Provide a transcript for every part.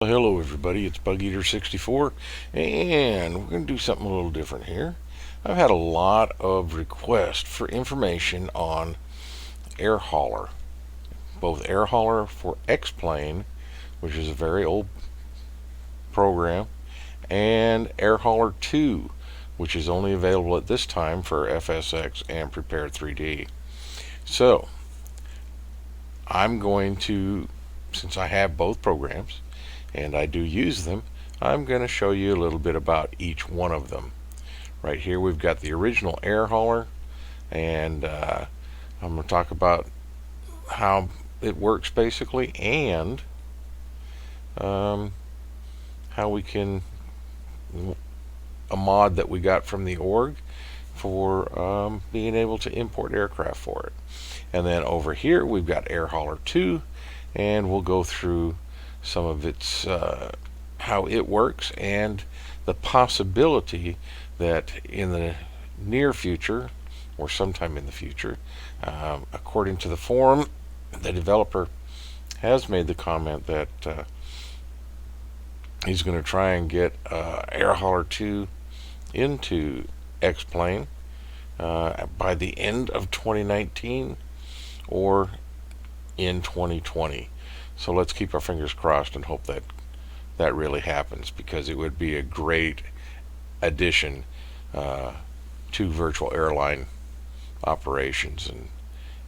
Hello everybody, it's BugEater64, and we're going to do something a little different here. I've had a lot of requests for information on AirHauler, both AirHauler for X-Plane, which is a very old program, and AirHauler2, which is only available at this time for FSX and Prepared3D. So, I'm going to, since I have both programs, and I do use them, I'm going to show you a little bit about each one of them. Right here we've got the original AirHauler, and I'm going to talk about how it works basically, and how we can, a mod that we got from the org for being able to import aircraft for it. And then over here we've got AirHauler2, and we'll go through some of its how it works and the possibility that in the near future or sometime in the future, according to the forum, the developer has made the comment that he's going to try and get AirHauler2 into X-Plane by the end of 2019 or in 2020. So let's keep our fingers crossed and hope that that really happens, because it would be a great addition to virtual airline operations,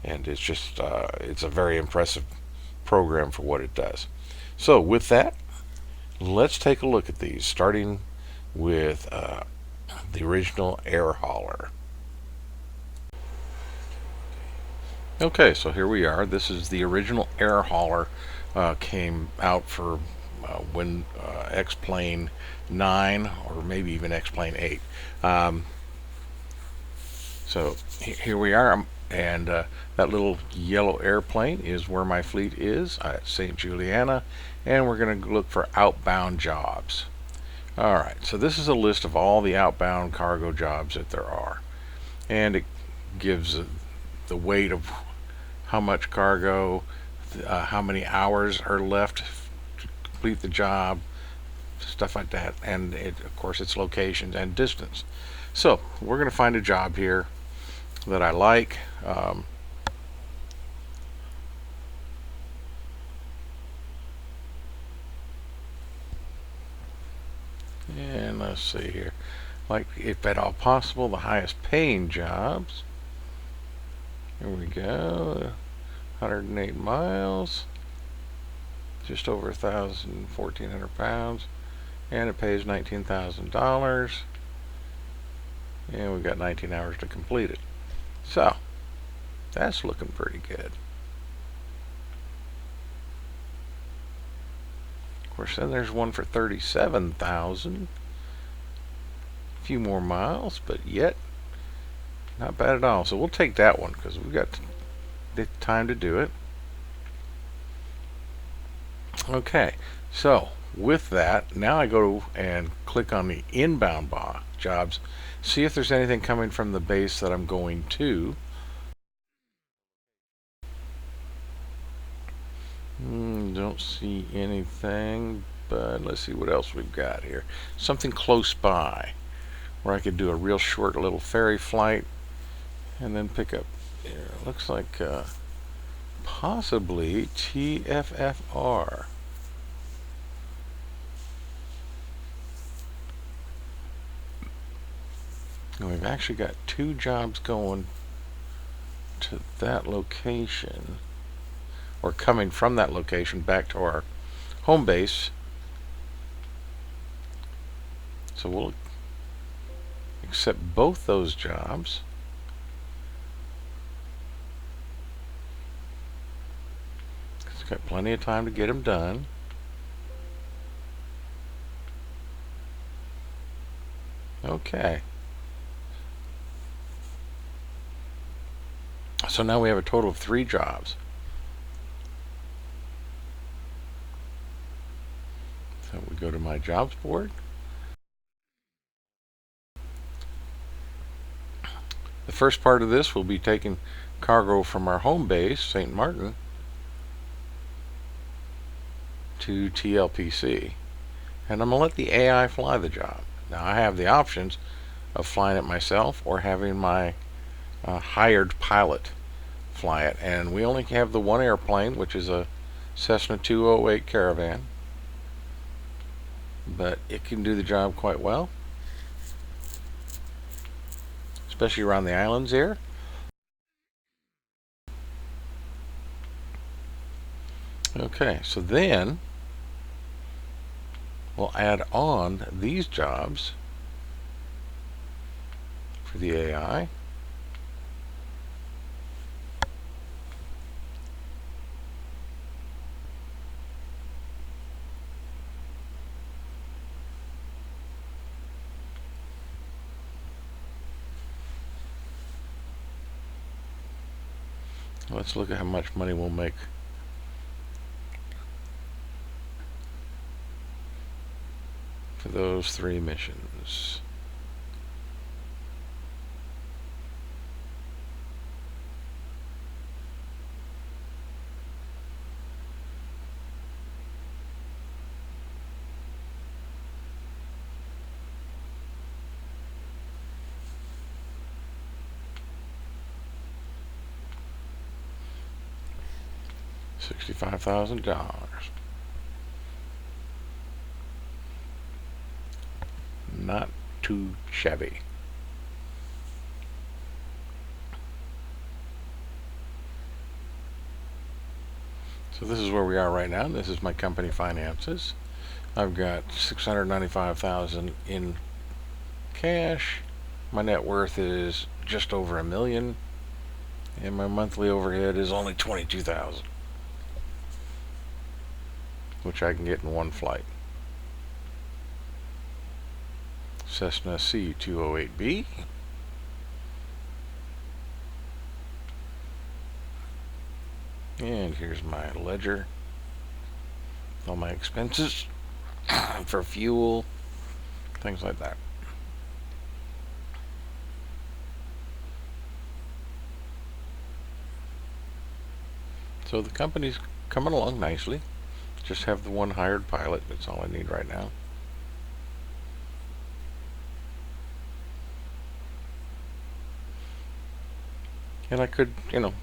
and it's just it's a very impressive program for what it does. So with that, let's take a look at these, starting with the original AirHauler. Okay, so here we are. This is the original AirHauler. Came out for when X-Plane 9 or maybe even X-Plane 8. So here we are, and that little yellow airplane is where my fleet is at St. Juliana, and we're going to look for outbound jobs. Alright, so this is a list of all the outbound cargo jobs that there are, and it gives the weight of how much cargo, how many hours are left to complete the job, stuff like that, and of course its locations and distance. So we're going to find a job here that I like. And let's see here, like, if at all possible, the highest paying jobs. Here we go. 108 miles, just over 1,400 pounds, and it pays $19,000, and we've got 19 hours to complete it. So that's looking pretty good. Of course, then there's one for 37,000, a few more miles, but yet not bad at all. So we'll take that one because we've got the time to do it. Okay, so with that, now I go and click on the inbound jobs, see if there's anything coming from the base that I'm going to. Don't see anything, but let's see what else we've got here. Something close by where I could do a real short little ferry flight and then pick up here. Looks like possibly TFFR. And we've actually got two jobs going to that location, or coming from that location back to our home base. So we'll accept both those jobs. It's got plenty of time to get them done. Okay. So now we have a total of 3 jobs. So we go to my jobs board. The first part of this will be taking cargo from our home base, St. Martin, to TLPC, and I'm going to let the AI fly the job. Now I have the options of flying it myself or having my hired pilot fly it, and we only have the one airplane, which is a Cessna 208 Caravan, but it can do the job quite well, especially around the islands here. Okay, so then we'll add on these jobs for the AI. Let's look at how much money we'll make for those 3 missions. $65,000. Not too shabby. So this is where we are right now. This is my company finances. I've got $695,000 in cash. My net worth is just over $1 million, and my monthly overhead is only $22,000, which I can get in one flight. Cessna C208B. And here's my ledger, all my expenses for fuel, things like that. So the company's coming along nicely. Just have the one hired pilot. That's all I need right now. And I could,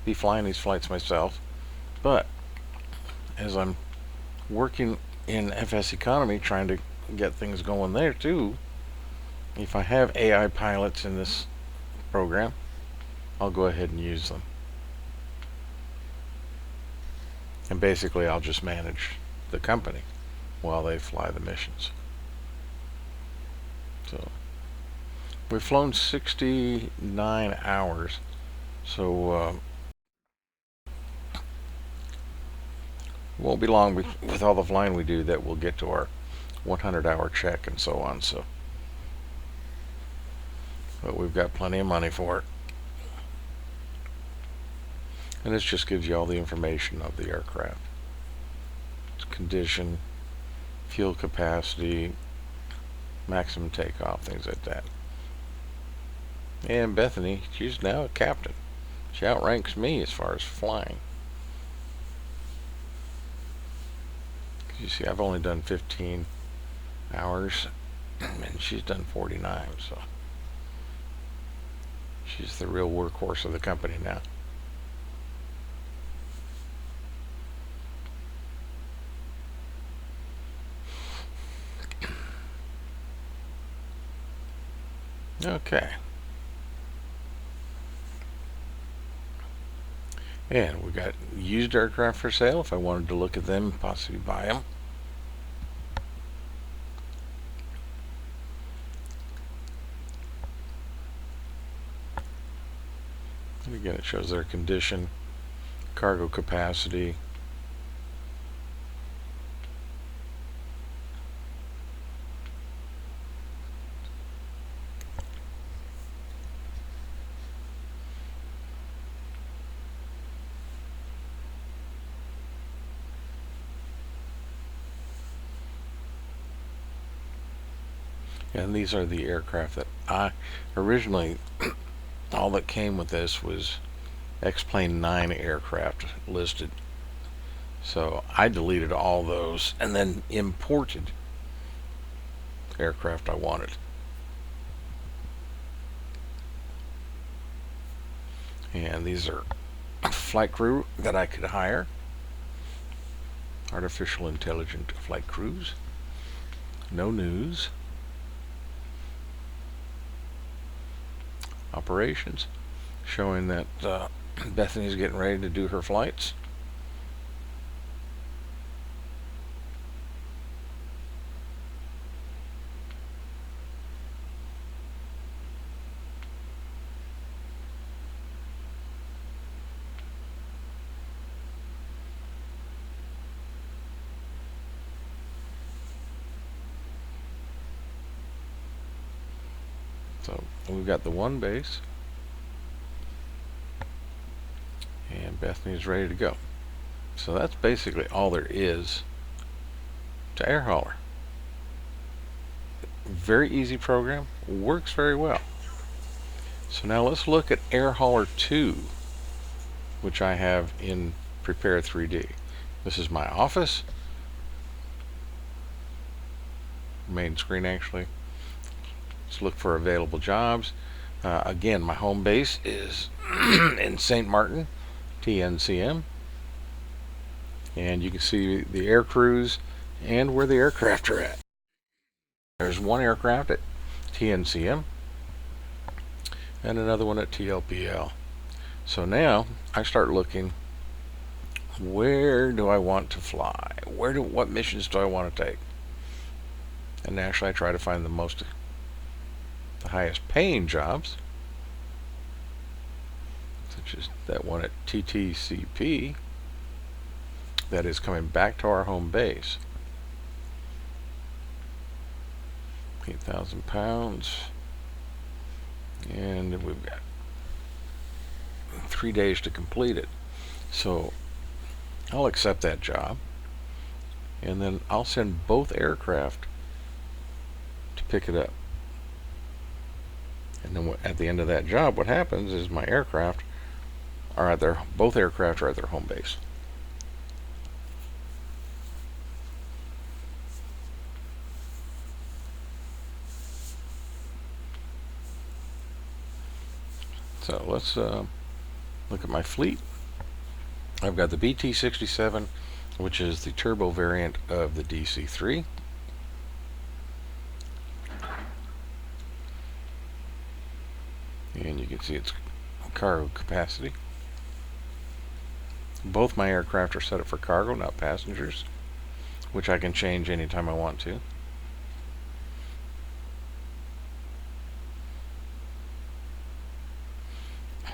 be flying these flights myself, but as I'm working in FS economy trying to get things going there too, if I have AI pilots in this program, I'll go ahead and use them. And basically I'll just manage the company while they fly the missions. So we've flown 69 hours, so won't be long with all the flying we do that we'll get to our 100-hour check and so on. So, but we've got plenty of money for it, and this just gives you all the information of the aircraft: its condition, fuel capacity, maximum takeoff, things like that. And Bethany, she's now a captain. She outranks me as far as flying. You see, I've only done 15 hours, and she's done 49, so she's the real workhorse of the company now. Okay. And we got used aircraft for sale if I wanted to look at them and possibly buy them. And again, it shows their condition, cargo capacity, and these are the aircraft that I originally all that came with this was X-Plane 9 aircraft listed, So I deleted all those and then imported the aircraft I wanted. And these are flight crew that I could hire. Artificial intelligent flight crews. No news. Operations. Showing that Bethany's getting ready to do her flights. So we've got the one base, and Bethany's ready to go. So that's basically all there is to AirHauler. Very easy program, works very well. So now let's look at AirHauler2, which I have in Prepared3D. This is my office, main screen actually. Let's look for available jobs. Again, my home base is in St. Martin, TNCM. And you can see the air crews and where the aircraft are at. There's one aircraft at TNCM and another one at TLPL. So now I start looking, where do I want to fly? What missions do I want to take? And naturally I try to find the highest paying jobs, such as that one at TTCP that is coming back to our home base. 8,000 pounds, and we've got 3 days to complete it. So I'll accept that job, and then I'll send both aircraft to pick it up. And then at the end of that job, what happens is my aircraft are at both aircraft are at their home base. So let's look at my fleet. I've got the BT-67, which is the turbo variant of the DC-3. And you can see its cargo capacity. Both my aircraft are set up for cargo, not passengers, which I can change anytime I want to.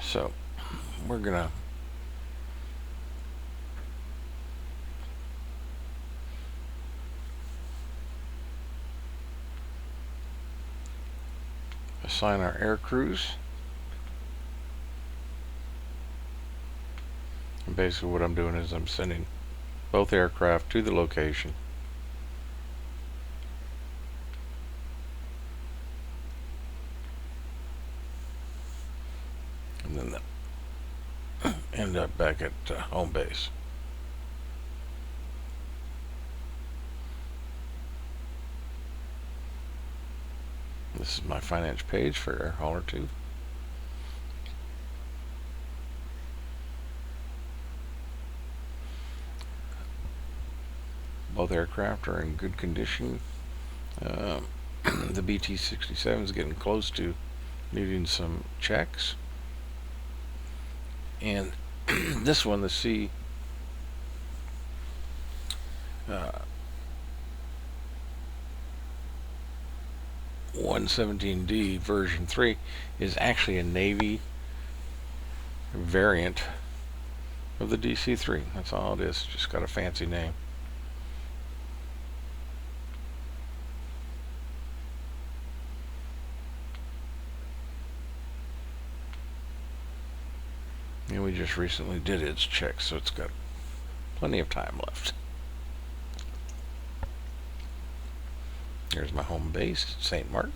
So we're gonna assign our air crews. And basically what I'm doing is I'm sending both aircraft to the location. And then they'll end up back at home base. This is my finance page for AirHauler2. Both aircraft are in good condition. The BT-67 is getting close to needing some checks. And this one, the C 117D version 3 is actually a Navy variant of the DC-3. That's all it is, just got a fancy name. And we just recently did its check, so it's got plenty of time left. Here's my home base, St. Martin,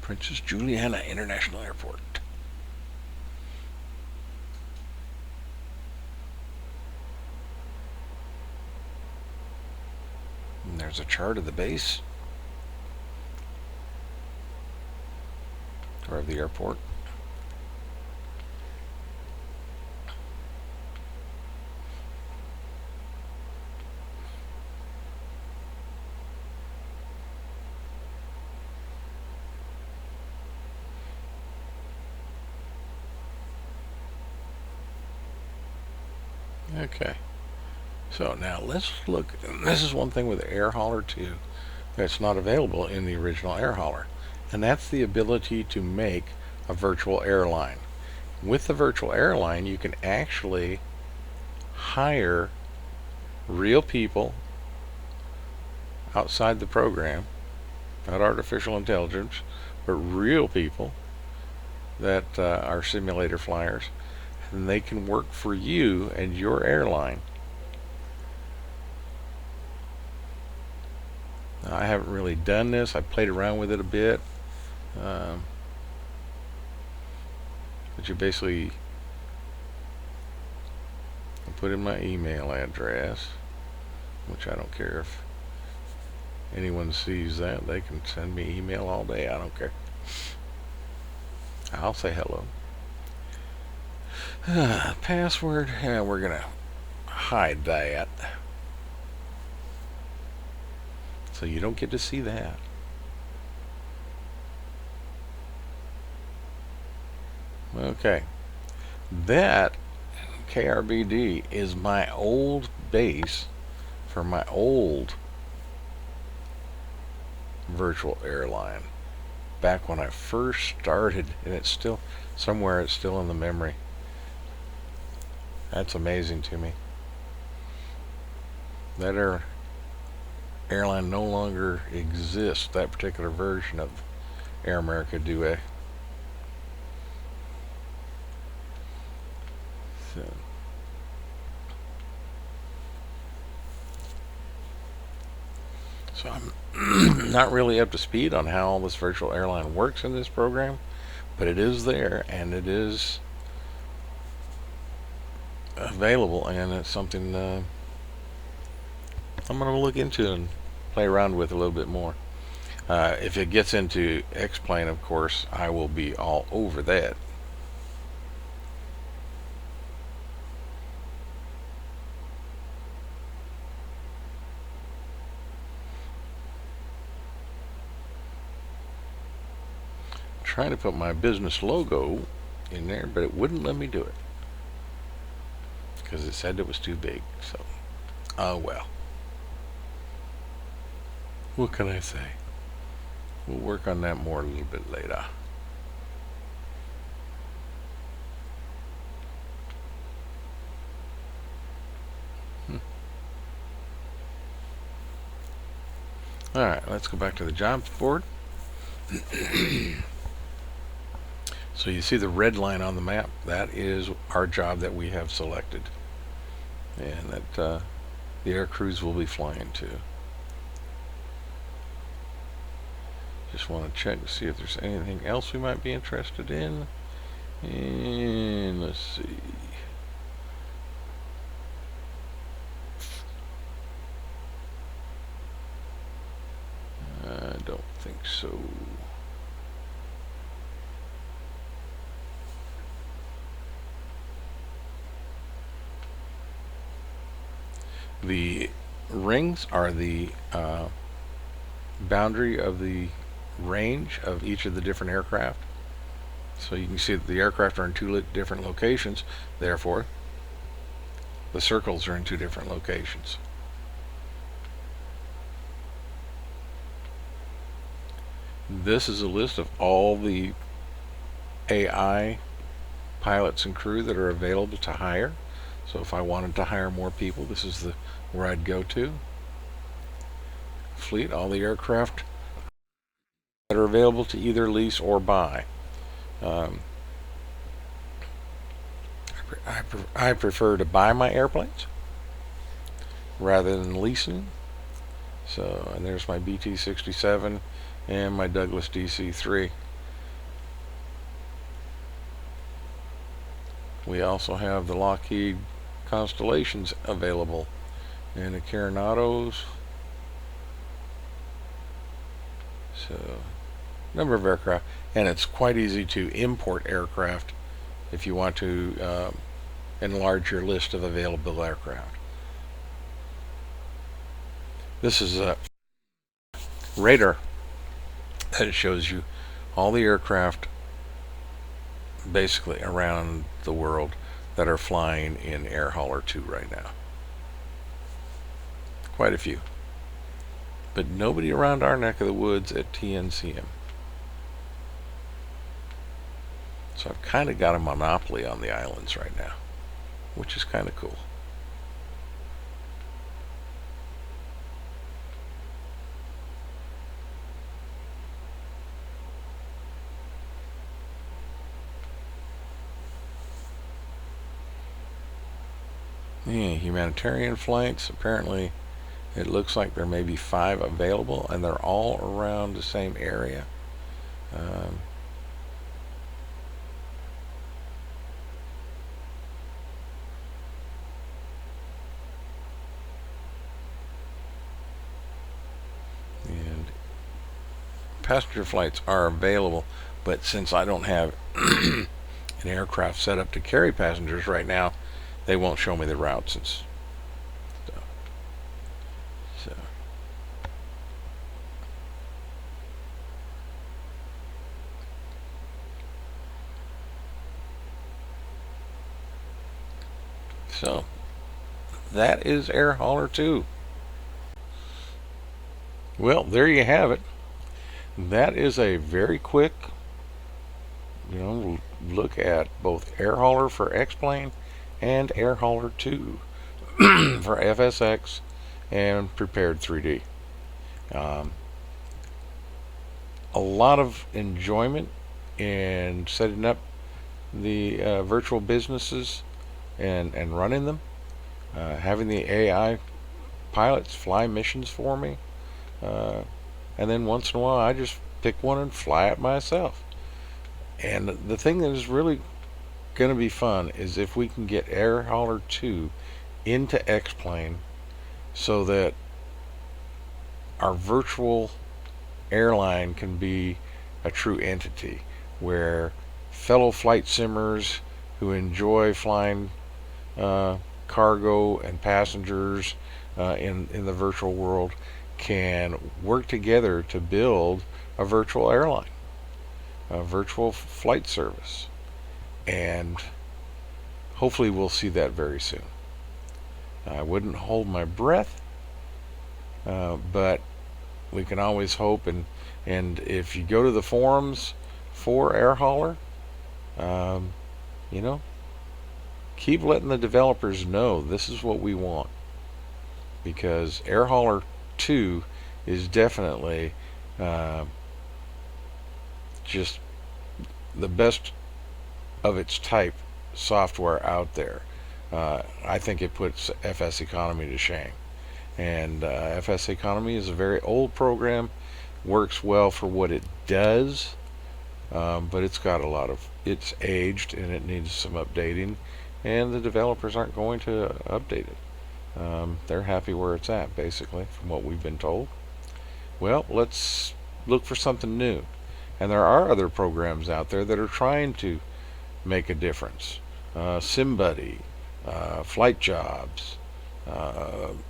Princess Juliana International Airport. there's a chart of the base or of the airport. Okay, so now let's look. This is one thing with AirHauler2 that's not available in the original AirHauler, and that's the ability to make a virtual airline. With the virtual airline, you can actually hire real people outside the program, not artificial intelligence, but real people that are simulator flyers, and they can work for you and your airline. Now, I haven't really done this. I played around with it a bit, but you basically put in my email address, which I don't care if anyone sees that. They can send me email all day. I don't care. I'll say hello. Password, yeah, we're gonna hide that so you don't get to see that. Okay, that KRBD is my old base for my old virtual airline back when I first started, and it's still somewhere, it's still in the memory. That's amazing to me. That airline no longer exists, that particular version of Air America Due. So I'm not really up to speed on how this virtual airline works in this program, but it is there and it is available, and it's something I'm going to look into and play around with a little bit more. If it gets into X-Plane, of course, I will be all over that. Trying to put my business logo in there, but it wouldn't let me do it because it said it was too big. So, oh well. What can I say? We'll work on that more a little bit later. Alright, let's go back to the jobs board. So you see the red line on the map, that is our job that we have selected, and that the air crews will be flying to. Just want to check to see if there's anything else we might be interested in. And let's see. I don't think so. The rings are the boundary of the range of each of the different aircraft. So you can see that the aircraft are in two different locations, therefore the circles are in two different locations. This is a list of all the AI pilots and crew that are available to hire. So if I wanted to hire more people, this is where I'd go to. Fleet, all the aircraft that are available to either lease or buy. I prefer to buy my airplanes rather than leasing. So, and there's my BT-67 and my Douglas DC-3. We also have the Lockheed Constellations available, and the Coronados, So, number of aircraft, and it's quite easy to import aircraft if you want to enlarge your list of available aircraft. This is a radar that shows you all the aircraft basically around the world that are flying in AirHauler2 right now. Quite a few. But nobody around our neck of the woods at TNCM. So I've kind of got a monopoly on the islands right now, which is kind of cool. Yeah, humanitarian flights, apparently it looks like there may be 5 available, and they're all around the same area. And passenger flights are available, but since I don't have an aircraft set up to carry passengers right now, they won't show me the routes and stuff. So that is AirHauler2. Well, there you have it. That is a very quick, look at both AirHauler for X-Plane and AirHauler2 for FSX and Prepared3D. A lot of enjoyment in setting up the virtual businesses and running them. Having the AI pilots fly missions for me. And then once in a while I just pick one and fly it myself. And the thing that is really going to be fun is if we can get AirHauler2 into X-Plane so that our virtual airline can be a true entity where fellow flight simmers who enjoy flying cargo and passengers in the virtual world can work together to build a virtual airline, a virtual flight service, and hopefully we'll see that very soon. I wouldn't hold my breath, but we can always hope, and if you go to the forums for AirHauler, keep letting the developers know this is what we want, because AirHauler2 is definitely just the best of its type software out there. I think it puts FS Economy to shame. And FS Economy is a very old program, works well for what it does, but it's aged and it needs some updating, and the developers aren't going to update it. They're happy where it's at, basically, from what we've been told. Well, let's look for something new. And there are other programs out there that are trying to make a difference. SimBuddy, Flight Jobs, and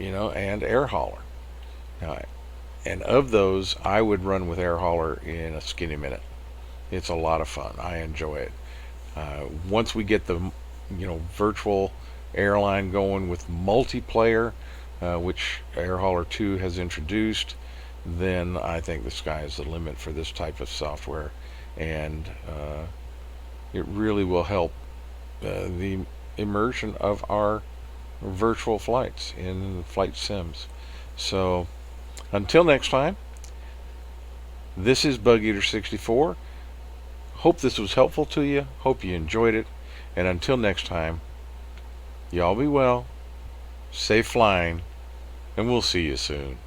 AirHauler. And of those, I would run with AirHauler in a skinny minute. It's a lot of fun. I enjoy it. Once we get the virtual airline going with multiplayer, which AirHauler2 has introduced, then I think the sky is the limit for this type of software, and it really will help the immersion of our virtual flights in flight sims. So until next time, this is BugEater64. Hope this was helpful to you. Hope you enjoyed it. And until next time, y'all be well, safe flying, and we'll see you soon.